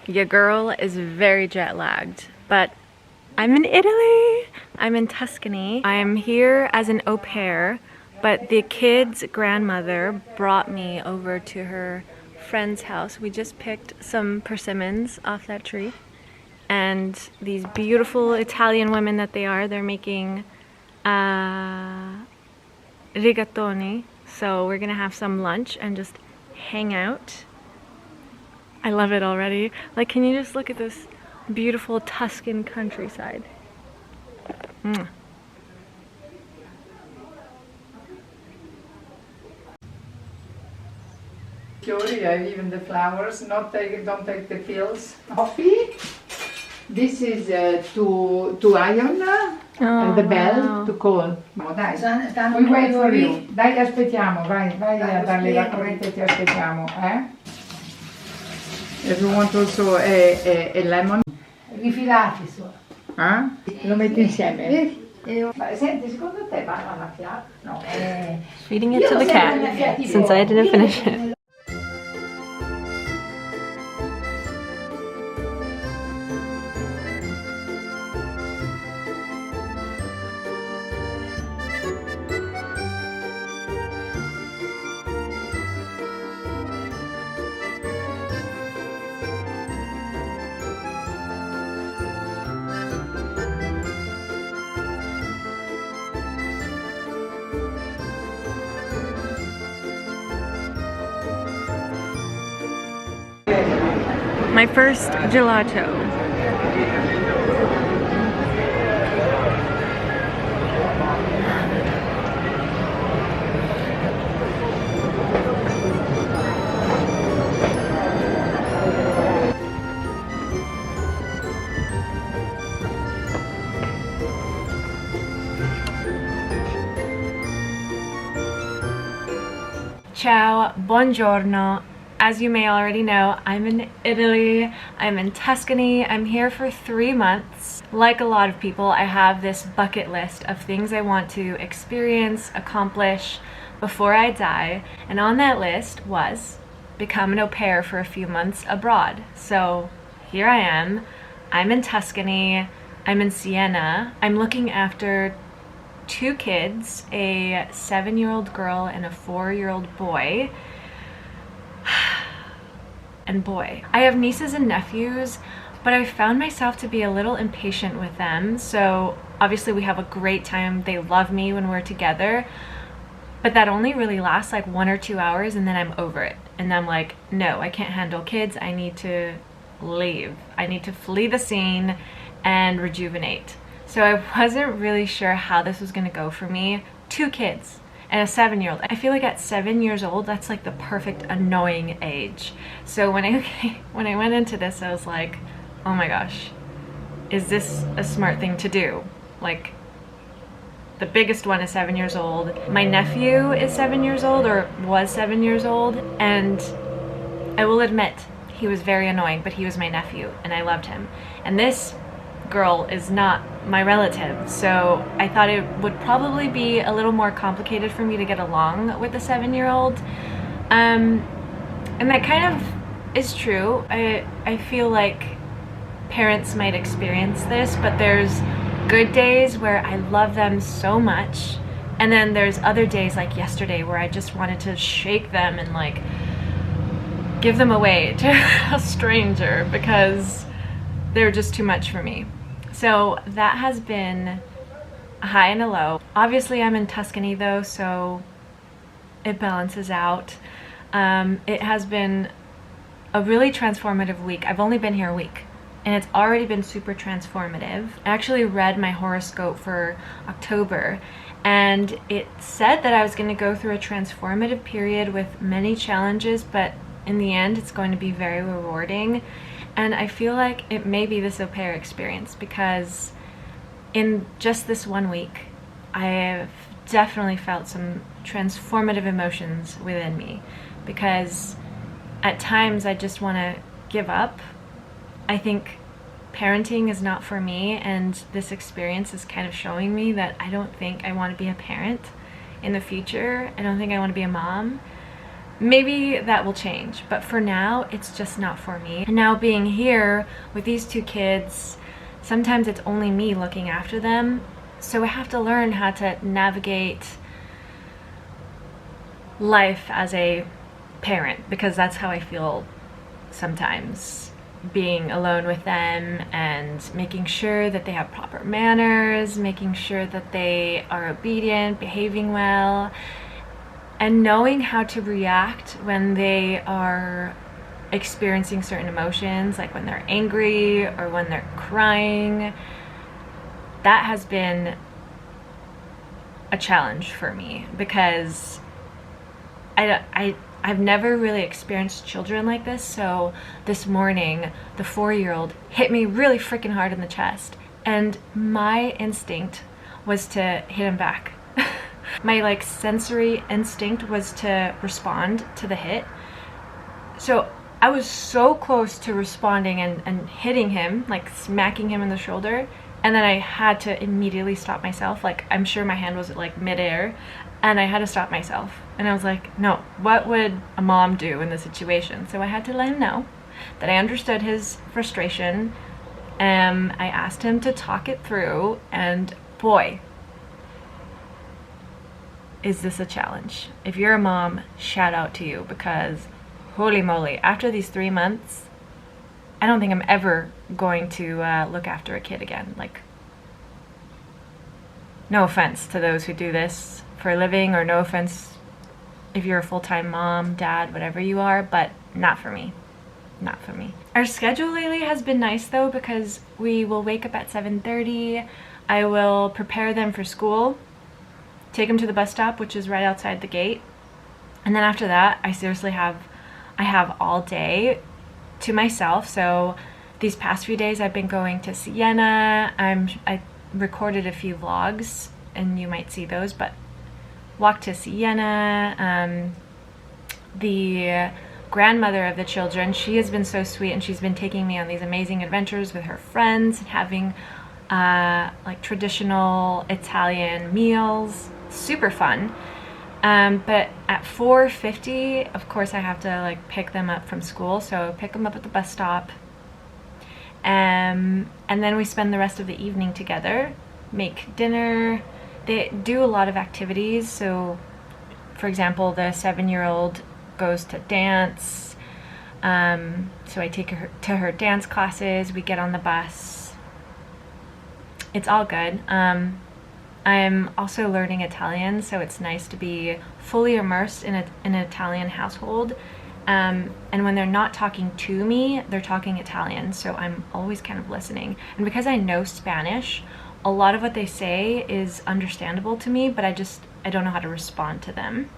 Your girl is very jet lagged, but I'm in Italy. I'm in Tuscany. I'm here as an au pair, but the kid's grandmother brought me over to her friend's house. We just picked some persimmons off that tree, and these beautiful Italian women that they are, they're making rigatoni. So we're gonna have some lunch and just hang out. I love it already. Like, can you just look at this beautiful Tuscan countryside? Even the flowers, don't take the pills. Coffee. This is to iron and the bell to call. Dai, we wait for you. Dai, aspettiamo, vai a darle la corrente e ti aspettiamo, eh? If you want also a lemon. Rifilati su. Lo metti insieme? Senti, secondo te va alla fiata? No. Feeding it to the cat, since I didn't finish it. My first gelato. Ciao, buongiorno. As you may already know, I'm in Italy, I'm in Tuscany, I'm here for 3 months. Like a lot of people, I have this bucket list of things I want to experience, accomplish before I die, and on that list was become an au pair for a few months abroad. So here I am, I'm in Tuscany, I'm in Siena, I'm looking after 2 kids, a 7-year-old girl and a 4-year-old boy. And boy, I have nieces and nephews, but I found myself to be a little impatient with them. So obviously we have a great time. They love me when we're together, but that only really lasts like 1 or 2 hours, and then I'm over it. And I'm like, no, I can't handle kids. I need to leave. I need to flee the scene and rejuvenate. So I wasn't really sure how this was gonna go for me. 2 kids and a 7-year-old. I feel like at 7 years old, that's like the perfect annoying age. So when I went into this, I was like, oh my gosh, is this a smart thing to do? Like, the biggest one is 7 years old. My nephew is 7 years old, or was 7 years old, and I will admit, he was very annoying, but he was my nephew, and I loved him. And this girl is not my relative, so I thought it would probably be a little more complicated for me to get along with the 7-year-old. And that kind of is true. I feel like parents might experience this, but there's good days where I love them so much, and then there's other days like yesterday where I just wanted to shake them and like give them away to a stranger because they're just too much for me. So that has been a high and a low. Obviously I'm in Tuscany though, so it balances out. It has been a really transformative week. I've only been here a week, and it's already been super transformative. I actually read my horoscope for October, and it said that I was going to go through a transformative period with many challenges, but in the end it's going to be very rewarding. And I feel like it may be this au pair experience, because in just this 1 week I have definitely felt some transformative emotions within me, because at times I just want to give up. I think parenting is not for me, and this experience is kind of showing me that I don't think I want to be a parent in the future. I don't think I want to be a mom. maybe that will change, but for now, it's just not for me. And now being here with these two kids, sometimes it's only me looking after them. So I have to learn how to navigate life as a parent, because that's how I feel sometimes, being alone with them and making sure that they have proper manners, making sure that they are obedient, behaving well, and knowing how to react when they are experiencing certain emotions, like when they're angry or when they're crying. That has been a challenge for me, because I've never really experienced children like this. So this morning, the 4-year-old hit me really freaking hard in the chest, and my instinct was to hit him back. My like sensory instinct was to respond to the hit. So I was so close to responding and hitting him, like smacking him in the shoulder, and then I had to immediately stop myself. Like, I'm sure my hand was like midair, and I had to stop myself. And I was like, no, what would a mom do in this situation? So I had to let him know that I understood his frustration. I asked him to talk it through, and boy, is this a challenge. If you're a mom, shout out to you, because holy moly, after these 3 months, I don't think I'm ever going to look after a kid again. Like, no offense to those who do this for a living, or no offense if you're a full-time mom, dad, whatever you are, but not for me. Not for me. Our schedule lately has been nice though, because we will wake up at 7:30. I will prepare them for school, take them to the bus stop, which is right outside the gate. And then after that, I have all day to myself. So these past few days I've been going to Siena. I recorded a few vlogs and you might see those, but walk to Siena. The grandmother of the children, she has been so sweet, and she's been taking me on these amazing adventures with her friends and having like traditional Italian meals. Super fun. But at 4:50, of course, I have to like pick them up from school. So pick them up at the bus stop. And then we spend the rest of the evening together, make dinner. They do a lot of activities. So for example, the 7-year-old goes to dance. So I take her to her dance classes. We get on the bus. It's all good. I'm also learning Italian, so it's nice to be fully immersed in an Italian household. And when they're not talking to me, they're talking Italian, so I'm always kind of listening. And because I know Spanish, a lot of what they say is understandable to me, but I don't know how to respond to them.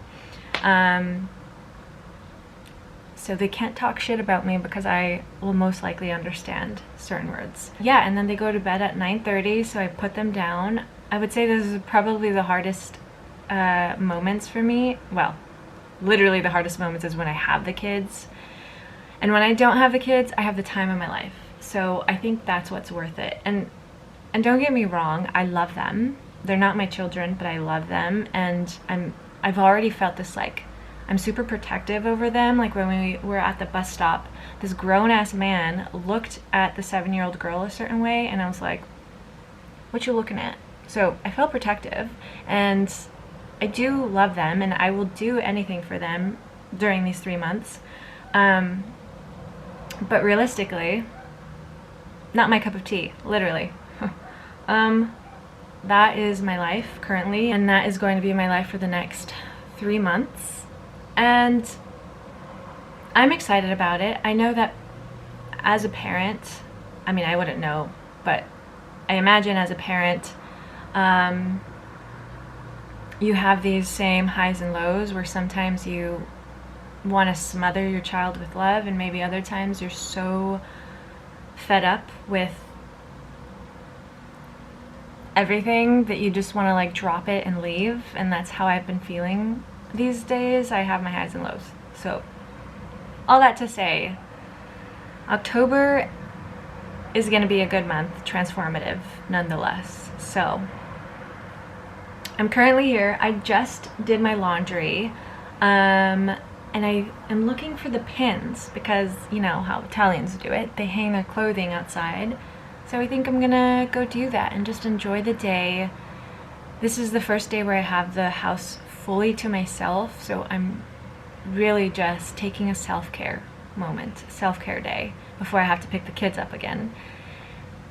So they can't talk shit about me because I will most likely understand certain words. Yeah, and then they go to bed at 9:30, so I put them down. I would say this is probably the hardest moments for me. Well, literally the hardest moments is when I have the kids. And when I don't have the kids, I have the time of my life. So I think that's what's worth it. And don't get me wrong, I love them. They're not my children, but I love them. And I've already felt this, like, I'm super protective over them. Like when we were at the bus stop, this grown-ass man looked at the 7-year-old girl a certain way, and I was like, what you looking at? So I felt protective, and I do love them, and I will do anything for them during these 3 months. But realistically, not my cup of tea, literally. That is my life currently, and that is going to be my life for the next 3 months. And I'm excited about it. I know that as a parent, I mean, I wouldn't know, but I imagine as a parent, you have these same highs and lows where sometimes you want to smother your child with love, and maybe other times you're so fed up with everything that you just want to like drop it and leave. And that's how I've been feeling these days. I have my highs and lows. So all that to say, October is going to be a good month, transformative nonetheless. So I'm currently here. I just did my laundry. and I am looking for the pins because you know how Italians do it. They hang their clothing outside. So I think I'm gonna go do that and just enjoy the day. This is the first day where I have the house fully to myself, so I'm really just taking a self-care moment, self-care day, before I have to pick the kids up again.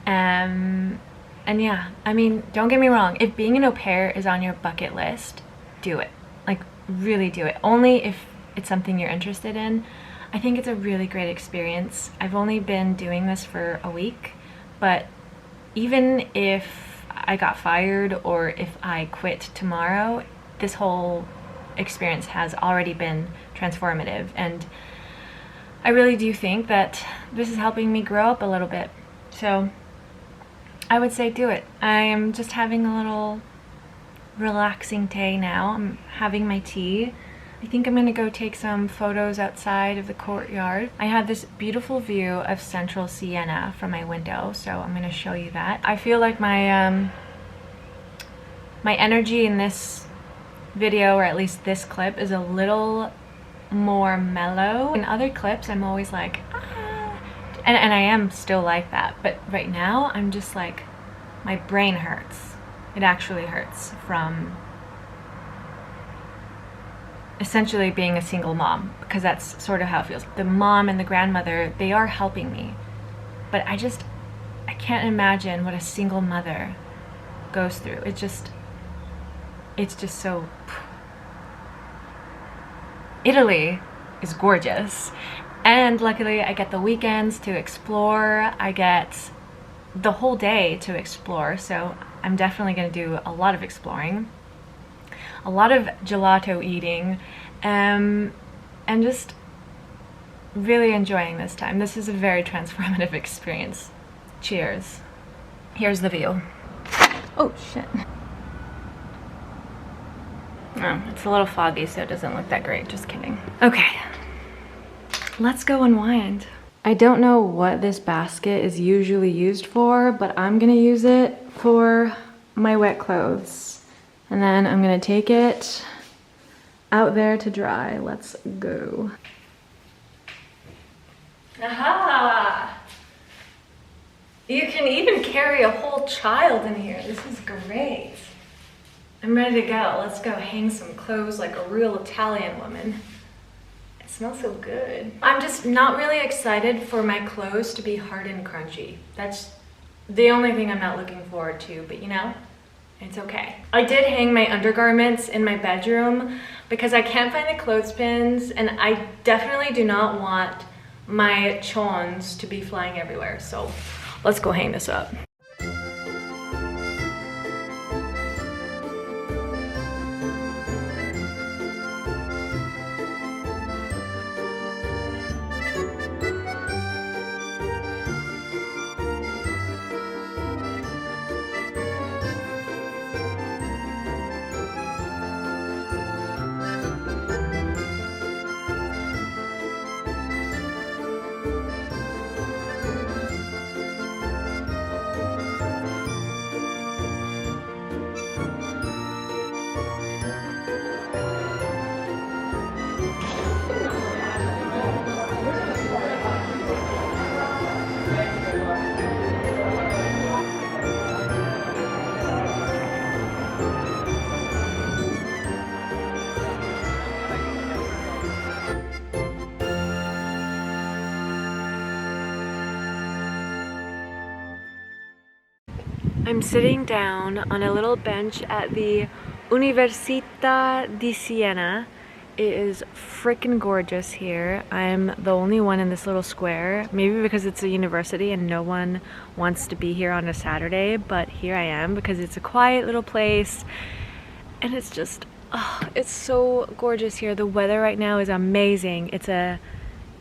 And yeah, I mean, don't get me wrong, if being an au pair is on your bucket list, do it. Like, really do it. Only if it's something you're interested in. I think it's a really great experience. I've only been doing this for a week, but even if I got fired or if I quit tomorrow, this whole experience has already been transformative, and I really do think that this is helping me grow up a little bit. So I would say do it. I am just having a little relaxing day now. I'm having my tea. I think I'm gonna go take some photos outside of the courtyard. I have this beautiful view of central Siena from my window, so I'm gonna show you that. I feel like my my energy in this video, or at least this clip, is a little more mellow. In other clips, I'm always like, ah, and I am still like that, but right now I'm just like, my brain hurts. It actually hurts from essentially being a single mom, because that's sort of how it feels. The mom and the grandmother, they are helping me, but I can't imagine what a single mother goes through. It's just so... Italy is gorgeous, and luckily I get the weekends to explore. I get the whole day to explore, so I'm definitely going to do a lot of exploring, a lot of gelato eating, and just really enjoying this time. This is a very transformative experience. Cheers. Here's the view. Oh shit. Oh, it's a little foggy, so it doesn't look that great. Just kidding. Okay, let's go unwind. I don't know what this basket is usually used for, but I'm gonna use it for my wet clothes. And then I'm gonna take it out there to dry. Let's go. Aha! You can even carry a whole child in here. This is great. I'm ready to go. Let's go hang some clothes like a real Italian woman. It smells so good. I'm just not really excited for my clothes to be hard and crunchy. That's the only thing I'm not looking forward to, but you know, it's okay. I did hang my undergarments in my bedroom because I can't find the clothespins, and I definitely do not want my chons to be flying everywhere. So let's go hang this up. I'm sitting down on a little bench at the Università di Siena. It is freaking gorgeous here. I'm the only one in this little square, maybe because it's a university and no one wants to be here on a Saturday, but here I am because it's a quiet little place and it's just, oh, it's so gorgeous here. The weather right now is amazing. It's a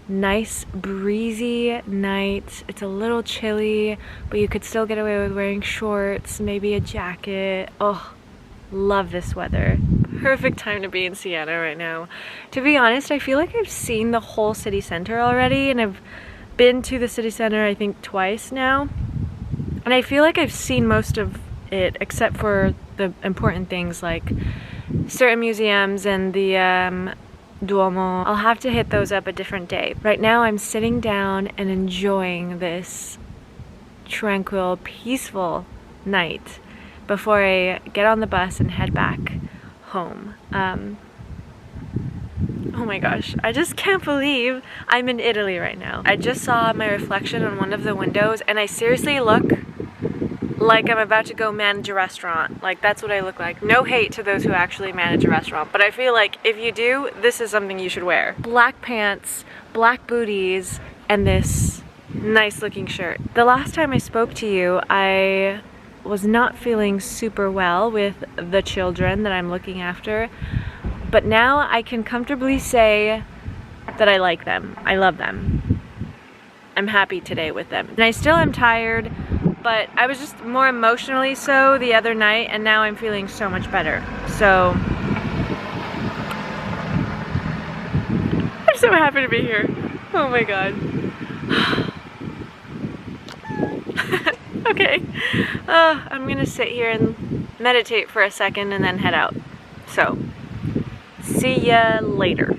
nice breezy night. It's a little chilly, but you could still get away with wearing shorts, maybe a jacket. Oh, love this weather. Perfect time to be in Siena right now. To be honest, I feel like I've seen the whole city center already, and I've been to the city center I think twice now, and I feel like I've seen most of it except for the important things like certain museums and the Duomo. I'll have to hit those up a different day. Right now I'm sitting down and enjoying this tranquil, peaceful night before I get on the bus and head back home. Oh my gosh, I just can't believe I'm in Italy right now. I just saw my reflection on one of the windows and I seriously look like I'm about to go manage a restaurant. Like, that's what I look like. No hate to those who actually manage a restaurant, but I feel like if you do, this is something you should wear. Black pants, black booties, and this nice looking shirt. The last time I spoke to you, I was not feeling super well with the children that I'm looking after, but now I can comfortably say that I like them. I love them. I'm happy today with them. And I still am tired, but I was just more emotionally so the other night, and now I'm feeling so much better. So I'm so happy to be here. Oh my god. Okay. I'm gonna sit here and meditate for a second and then head out. So, see ya later.